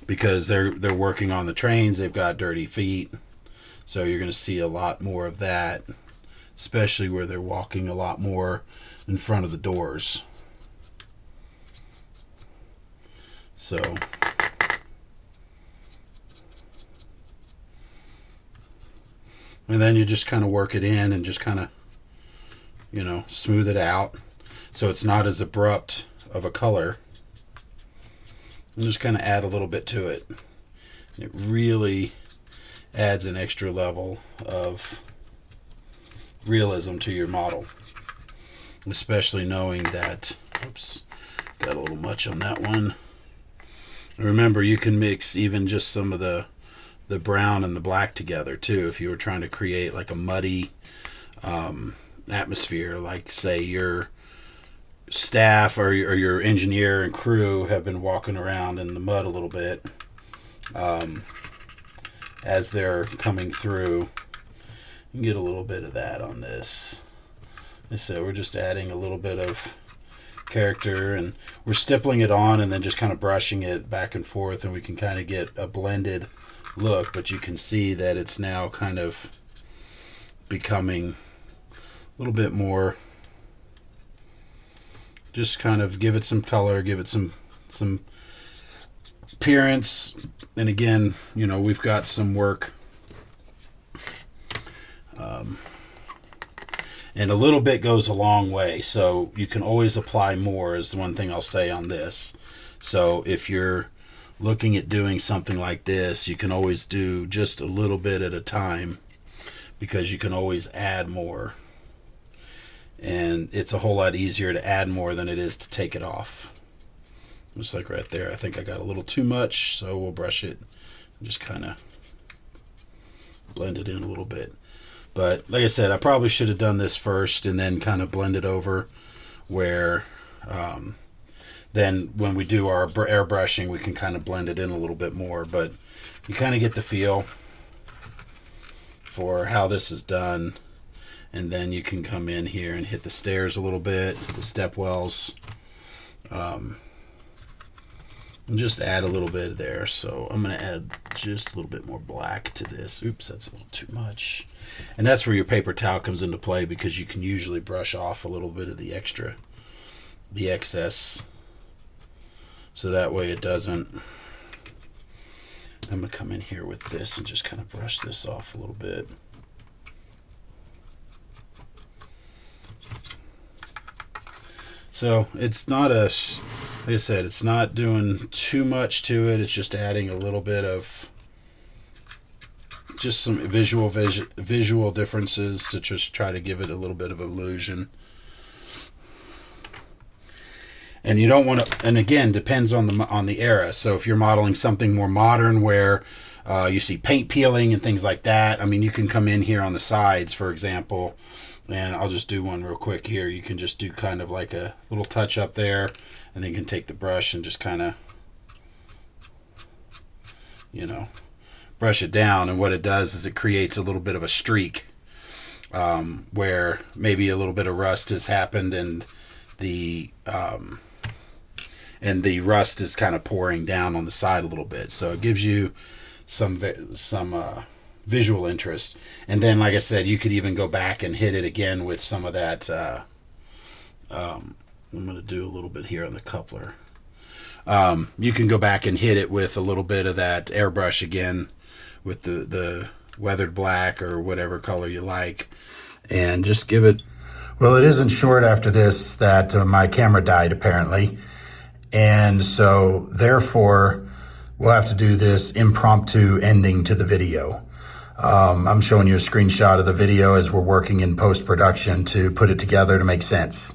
because they're working on the trains. They've got dirty feet, so you're going to see a lot more of that, especially where they're walking a lot more in front of the doors. So and then you just kind of work it in and just kind of, you know, smooth it out so it's not as abrupt of a color, and just kind of add a little bit to it. It really adds an extra level of realism to your model, especially knowing that, oops, got a little much on that one. And remember, you can mix even just some of the brown and the black together too, if you were trying to create like a muddy atmosphere, like say your staff or your engineer and crew have been walking around in the mud a little bit as they're coming through. You can get a little bit of that on this. And so we're just adding a little bit of character, and we're stippling it on and then just kind of brushing it back and forth, and we can kind of get a blended look. But you can see that it's now kind of becoming a little bit more, just kind of give it some color, give it some appearance. And again, you know, we've got some work, and a little bit goes a long way, so you can always apply more, is the one thing I'll say on this. So if you're looking at doing something like this, you can always do just a little bit at a time, because you can always add more, and it's a whole lot easier to add more than it is to take it off. Just like right there, I think I got a little too much, so we'll brush it and just kind of blend it in a little bit. But like I said, I probably should have done this first and then kind of blend it over, where then when we do our airbrushing, we can kind of blend it in a little bit more. But you kind of get the feel for how this is done. And then you can come in here and hit the stairs a little bit, the step wells. and just add a little bit there. So I'm going to add just a little bit more black to this. Oops, that's a little too much. And that's where your paper towel comes into play, because you can usually brush off a little bit of the excess. So that way it doesn't. I'm going to come in here with this and just kind of brush this off a little bit. So it's not like I said, it's not doing too much to it. It's just adding a little bit of just some visual differences to just try to give it a little bit of illusion. And you don't want to, and again, depends on the era. So if you're modeling something more modern where you see paint peeling and things like that, I mean, you can come in here on the sides, for example, and I'll just do one real quick here. You can just do kind of like a little touch up there, and then you can take the brush and just kind of, you know, brush it down. And what it does is it creates a little bit of a streak where maybe a little bit of rust has happened, and the rust is kind of pouring down on the side a little bit. So it gives you some visual interest. And then, like I said, you could even go back and hit it again with some of that. I'm going to do a little bit here on the coupler. You can go back and hit it with a little bit of that airbrush again with the weathered black or whatever color you like, and just give it. Well, it isn't short after this that my camera died, apparently. And so, therefore, we'll have to do this impromptu ending to the video. I'm showing you a screenshot of the video as we're working in post-production to put it together to make sense.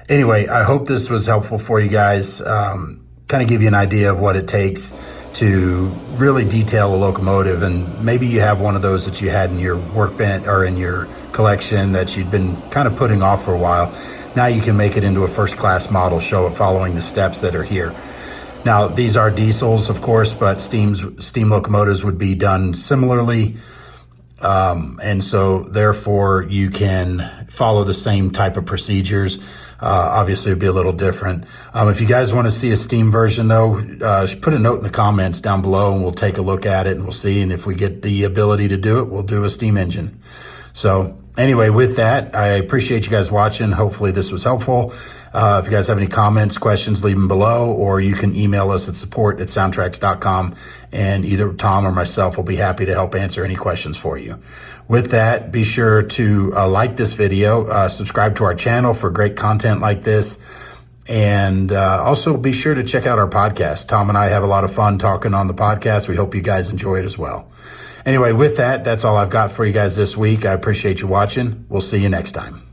Anyway, I hope this was helpful for you guys. Kind of give you an idea of what it takes to really detail a locomotive, and maybe you have one of those that you had in your workbench or in your collection that you'd been kind of putting off for a while. Now you can make it into a first-class model, show it following the steps that are here. Now, these are diesels, of course, but steam locomotives would be done similarly. And so, therefore, you can follow the same type of procedures. Obviously, it'd be a little different. If you guys want to see a steam version, though, put a note in the comments down below, and we'll take a look at it, and we'll see. And if we get the ability to do it, we'll do a steam engine. So, anyway, with that, I appreciate you guys watching. Hopefully, this was helpful. If you guys have any comments, questions, leave them below, or you can email us at support@SoundTraxx.com, and either Tom or myself will be happy to help answer any questions for you. With that, be sure to like this video, subscribe to our channel for great content like this, and also be sure to check out our podcast. Tom and I have a lot of fun talking on the podcast. We hope you guys enjoy it as well. Anyway, with that, that's all I've got for you guys this week. I appreciate you watching. We'll see you next time.